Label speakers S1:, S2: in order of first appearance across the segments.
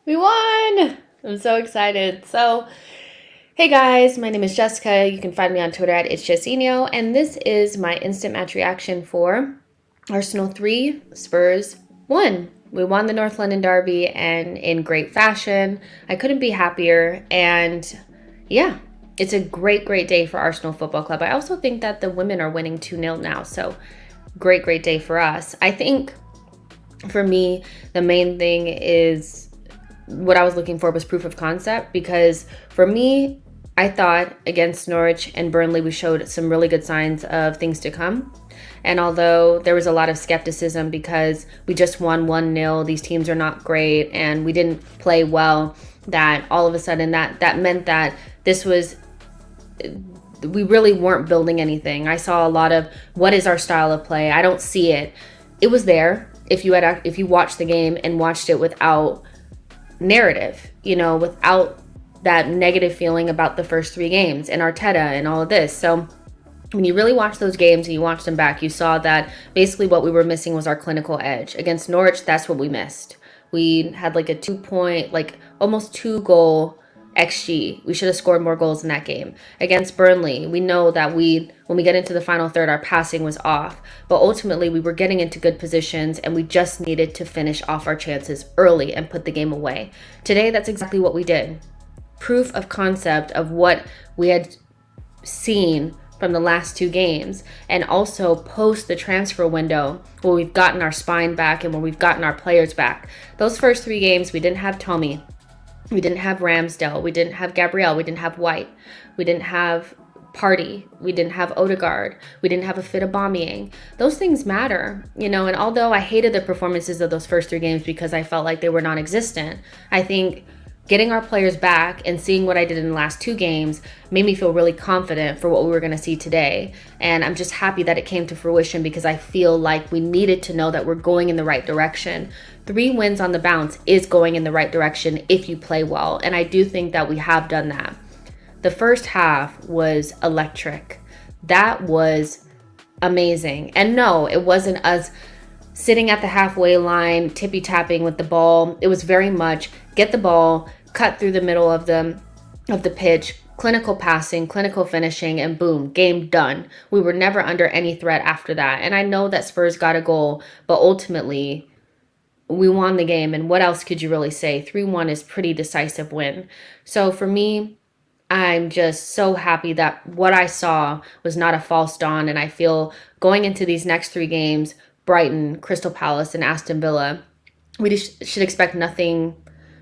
S1: We won! I'm so excited. Hey guys, my name is Jessica. You can find me on Twitter at itsjessino, and this is my instant match reaction for Arsenal 3, Spurs 1. We won the North London Derby and in great fashion. I couldn't be happier, and yeah, it's a great day for Arsenal Football Club. I also think that the women are winning 2-0 now, so great day for us. I think for me, the main thing is what I was looking for was proof of concept, because for me, I thought against Norwich and Burnley, we showed some really good signs of things to come. And although there was a lot of skepticism because we just won 1-0, these teams are not great, and we didn't play well, that all of a sudden that meant that we really weren't building anything. I saw a lot of, what is our style of play? I don't see it. It was there if you watched the game and watched it without narrative, without that negative feeling about the first 3 games and Arteta and all of this. So when you really watch those games and you watch them back, you saw that basically what we were missing was our clinical edge. Against Norwich, that's what we missed. We had like a 2-point, like almost 2-goal XG. We should have scored more goals in that game. Against Burnley, we know that when we get into the final third, our passing was off. But ultimately, we were getting into good positions, and we just needed to finish off our chances early and put the game away. Today, that's exactly what we did. Proof of concept of what we had seen from the last 2 games, and also post the transfer window where we've gotten our spine back and where we've gotten our players back. Those first 3 games, we didn't have Tommy. We didn't have Ramsdale. We didn't have Gabriel. We didn't have White. We didn't have Party. We didn't have Odegaard. We didn't have a fit Aubameyang. Those things matter, and although I hated the performances of those first 3 games because I felt like they were non-existent, I think getting our players back and seeing what I did in the last 2 games made me feel really confident for what we were going to see today. And I'm just happy that it came to fruition, because I feel like we needed to know that we're going in the right direction. 3 wins on the bounce is going in the right direction if you play well. And I do think that we have done that. The first half was electric. That was amazing. And no, it wasn't us sitting at the halfway line, tippy-tapping with the ball. It was very much get the ball, cut through the middle of the pitch, clinical passing, clinical finishing, and boom, game done. We were never under any threat after that. And I know that Spurs got a goal, but ultimately we won the game. And what else could you really say? 3-1 is pretty decisive win. So for me, I'm just so happy that what I saw was not a false dawn. And I feel going into these next 3 games, Brighton, Crystal Palace, and Aston Villa, we should expect nothing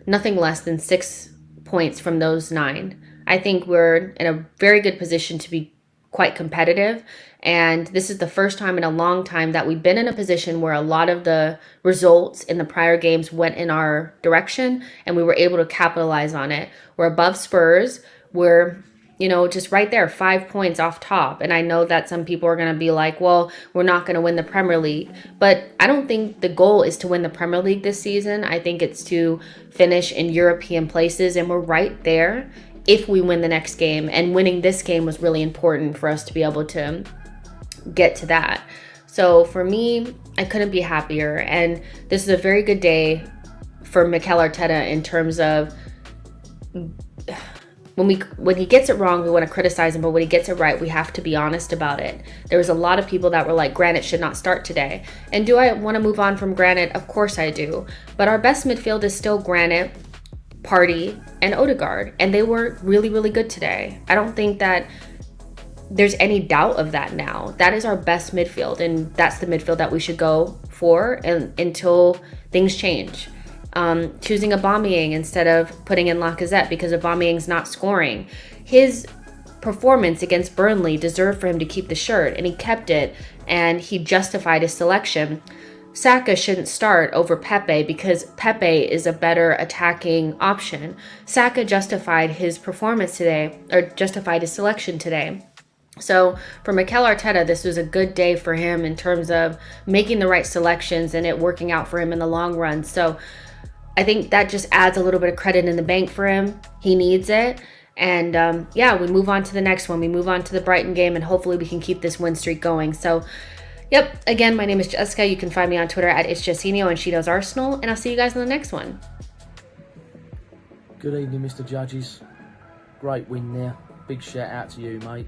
S1: less than 6 points from those 9. I think we're in a very good position to be quite competitive. And this is the first time in a long time that we've been in a position where a lot of the results in the prior games went in our direction, and we were able to capitalize on it. We're above Spurs. We're just right there, 5 points off top. And I know that some people are going to be like, well, we're not going to win the Premier League. But I don't think the goal is to win the Premier League this season. I think it's to finish in European places. And we're right there if we win the next game. And winning this game was really important for us to be able to get to that. So for me, I couldn't be happier. And this is a very good day for Mikel Arteta in terms of when he gets it wrong, we want to criticize him, but when he gets it right, we have to be honest about it. There was a lot of people that were like, Granit should not start today. And do I want to move on from Granit? Of course I do. But our best midfield is still Granit, Party, and Odegaard. And they were really good today. I don't think that there's any doubt of that now. That is our best midfield, and that's the midfield that we should go for until things change. Choosing Aubameyang instead of putting in Lacazette because Aubameyang's not scoring. His performance against Burnley deserved for him to keep the shirt, and he kept it, and he justified his selection. Saka shouldn't start over Pepe because Pepe is a better attacking option. Saka justified his performance today, or justified his selection today. So for Mikel Arteta, this was a good day for him in terms of making the right selections and it working out for him in the long run. So I think that just adds a little bit of credit in the bank for him. He needs it. And we move on to the next one. We move on to the Brighton game, and hopefully we can keep this win streak going. So, again, my name is Jessica. You can find me on Twitter at itsjessino, and she knows Arsenal. And I'll see you guys in the next one.
S2: Good evening, Mr. Judges. Great win there. Big shout out to you, mate.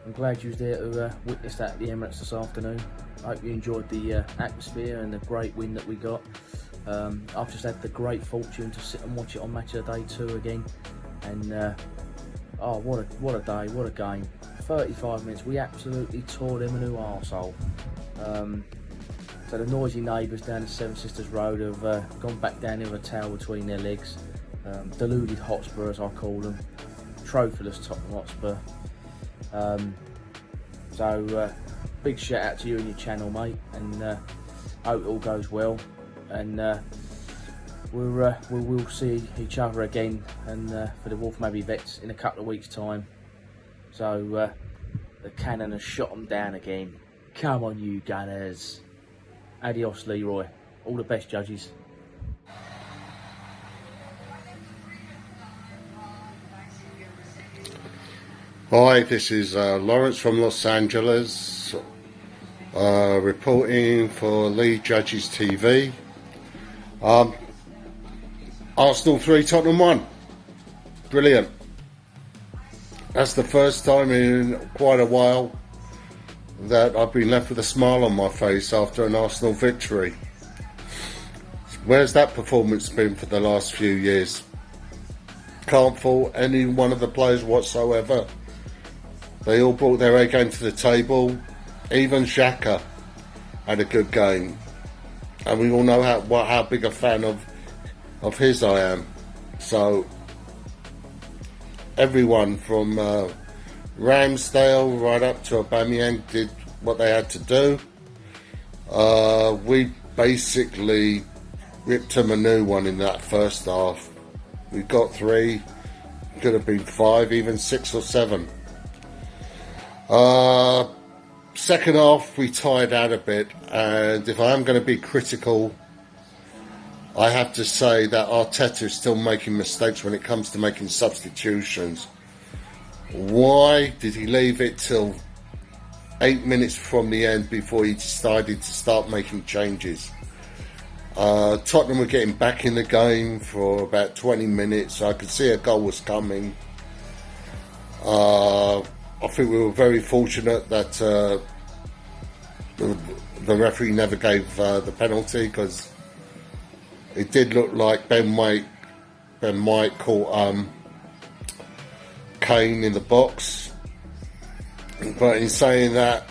S2: I'm glad you was there to witness that at the Emirates this afternoon. I hope you enjoyed the atmosphere and the great win that we got. I've just had the great fortune to sit and watch it on Match of the Day 2 again. And oh, what a day, what a game. 35 minutes, we absolutely tore them a new arsehole. So the noisy neighbours down the Seven Sisters Road have gone back down there with a towel between their legs. Deluded Hotspur, as I call them. Trophyless Tottenham Hotspur. So big shout out to you and your channel, mate, and hope it all goes well. And we'll see each other again, and for the Wolf Maybe Vets in a couple of weeks' time. So the cannon has shot them down again. Come on, you Gunners. Adios, Leroy. All the best, Judges.
S3: Hi, this is Lawrence from Los Angeles, reporting for Lead Judges TV. Arsenal 3, Tottenham 1. Brilliant. That's the first time in quite a while that I've been left with a smile on my face after an Arsenal victory. Where's that performance been for the last few years? Can't fault any one of the players whatsoever. They all brought their A game to the table. Even Xhaka had a good game, and we all know how big a fan of his I am. So everyone from Ramsdale right up to Aubameyang did what they had to do. We basically ripped him a new one in that first half. We got 3, could have been 5, even 6 or 7. Second half we tired out a bit, and if I am going to be critical, I have to say that Arteta is still making mistakes when it comes to making substitutions. Why did he leave it till 8 minutes from the end before he decided to start making changes? Tottenham were getting back in the game for about 20 minutes. I could see a goal was coming. I think we were very fortunate that the referee never gave the penalty, because it did look like Ben White caught Kane in the box. But in saying that,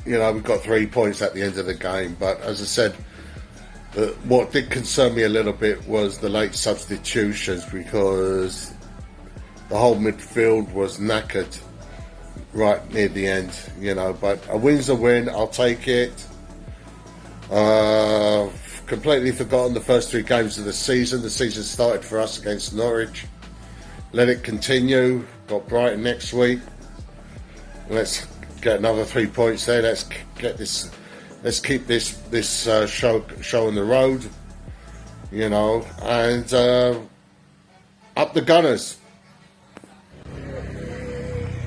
S3: you know, we got 3 points at the end of the game. But as I said, what did concern me a little bit was the late substitutions, because the whole midfield was knackered right near the end, you know. But a win's a win, I'll take it. Completely forgotten the first 3 games of the season. The season started for us against Norwich. Let it continue. Got Brighton next week. Let's get another 3 points there. Let's keep this show on the road, you know, and up the Gunners.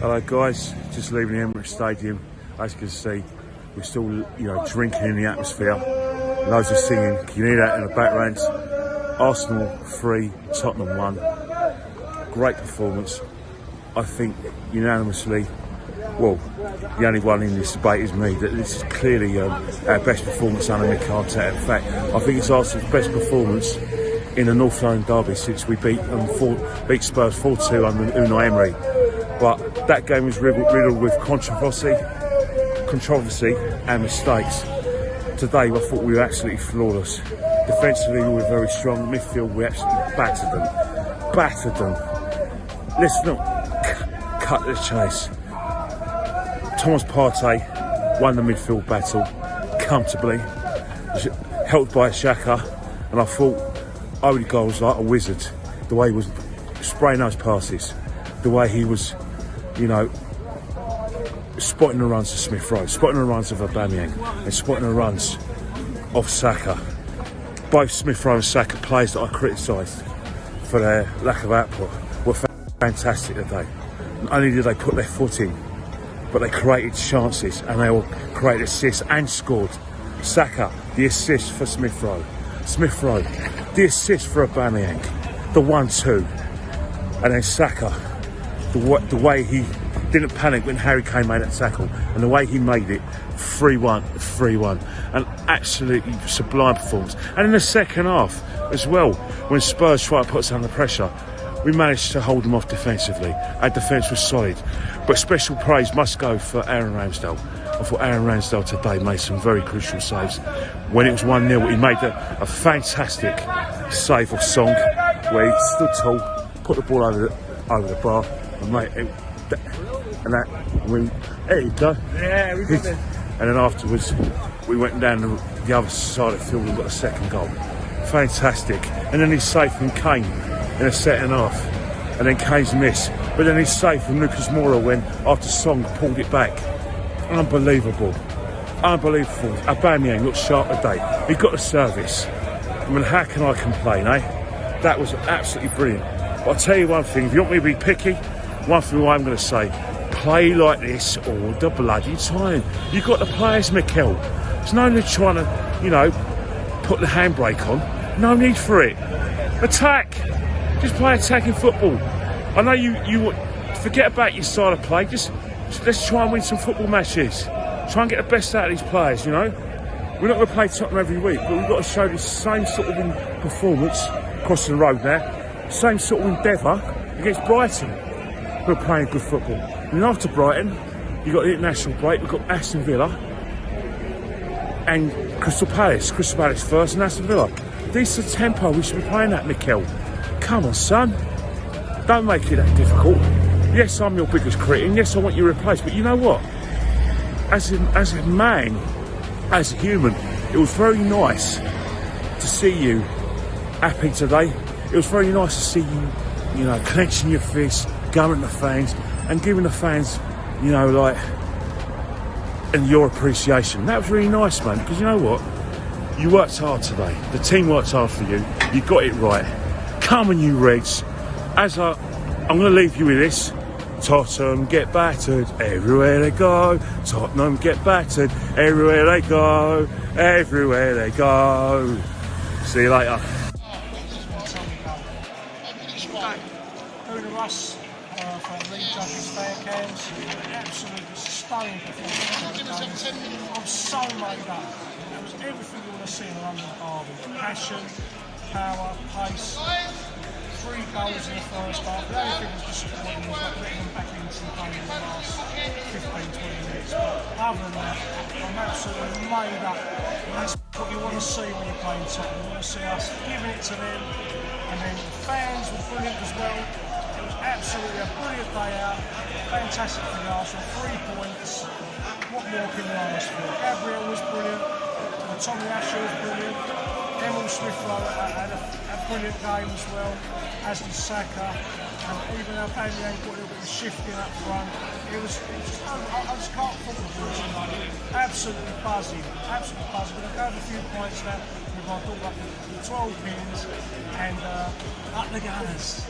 S4: Hello guys, just leaving the Emirates Stadium. As you can see, we're still, you know, drinking in the atmosphere. Loads of singing. Can you hear that in the background? Arsenal 3, Tottenham 1. Great performance. I think unanimously, well, the only one in this debate is me, that this is clearly our best performance under Mikel Arteta. In fact, I think it's Arsenal's best performance in a North London derby since we beat Spurs 4-2 under Unai Emery. But that game was riddled with controversy and mistakes. Today, I thought we were absolutely flawless. Defensively, we were very strong. Midfield, we absolutely battered them. Let's not cut the chase. Thomas Partey won the midfield battle comfortably, helped by Xhaka, and I thought Odegaard was like a wizard. The way he was spraying those passes, the way he was, you know, spotting the runs of Smith Rowe, spotting the runs of Aubameyang, and spotting the runs of Saka. Both Smith Rowe and Saka, players that I criticised for their lack of output, were fantastic today. Not only did they put their foot in, but they created chances, and they all created assists and scored. Saka, the assist for Smith Rowe. Smith Rowe, the assist for Aubameyang. The 1-2. And then Saka, the way he didn't panic when Harry Kane made that tackle, and the way he made it, 3-1, an absolutely sublime performance. And in the second half as well, when Spurs tried to put us under pressure, we managed to hold them off defensively. Our defence was solid, but special praise must go for Aaron Ramsdale. I thought Aaron Ramsdale today made some very crucial saves. When it was 1-0, he made a fantastic save of Song, where he stood tall, put the ball over the bar, and mate, there you go.
S2: Yeah, we got it.
S4: And then afterwards, we went down the other side of the field and got a second goal. Fantastic. And then he's safe from Kane in the second half. And then Kane's miss. But then he's safe from Lucas Moura when, after Song pulled it back. Unbelievable. Aubameyang looked sharp today. He got the service. I mean, how can I complain, eh? That was absolutely brilliant. But I'll tell you one thing, if you want me to be picky, one thing I'm going to say, play like this all the bloody time. You've got the players, Mikel. There's no need trying to, put the handbrake on. No need for it. Attack. Just play attacking football. I know you forget about your style of play. Just let's try and win some football matches. Try and get the best out of these players, We're not going to play Tottenham every week, but we've got to show the same sort of performance across the road now. Same sort of endeavour against Brighton, who are playing good football. And after Brighton, you've got the international break. We've got Aston Villa and Crystal Palace. Crystal Palace first and Aston Villa. Decent tempo we should be playing at, Mikel. Come on, son. Don't make it that difficult. Yes, I'm your biggest critic, and yes, I want you replaced. But you know what? As a man, as a human, it was very nice to see you happy today. It was very nice to see you, clenching your fists, going at the fans, and giving the fans, and your appreciation. That was really nice, man, because you know what? You worked hard today. The team worked hard for you. You got it right. Come on, you Reds. I'm going to leave you with this. Tottenham get battered everywhere they go. Tottenham get battered everywhere they go. Everywhere they go. See you later.
S5: Russ for lead judges fair cams. Absolutely stunning performance. I'm so made up. It was everything you want to see in a London derby. Passion, power, pace. 3 goals in the first half. The only thing was disappointing was like letting them back into the game in the last 15-20 minutes. But other than that, I'm absolutely made up. And that's what you want to see when you're playing Tottenham. You want to see us giving it to them. And then the fans were brilliant as well. It was absolutely a brilliant day out. Fantastic for the Arsenal. 3 points. What more can you ask for? Gabriel was brilliant. Tommy Asher was brilliant. Emil Smith-Rowe had a brilliant game as well, as did Saka. And even Aubameyang got a little bit of shifting up front. I just can't fault the boys tonight. Absolutely buzzing. We're going to go over a few points now. We've got up the 12 pins and up the Gunners.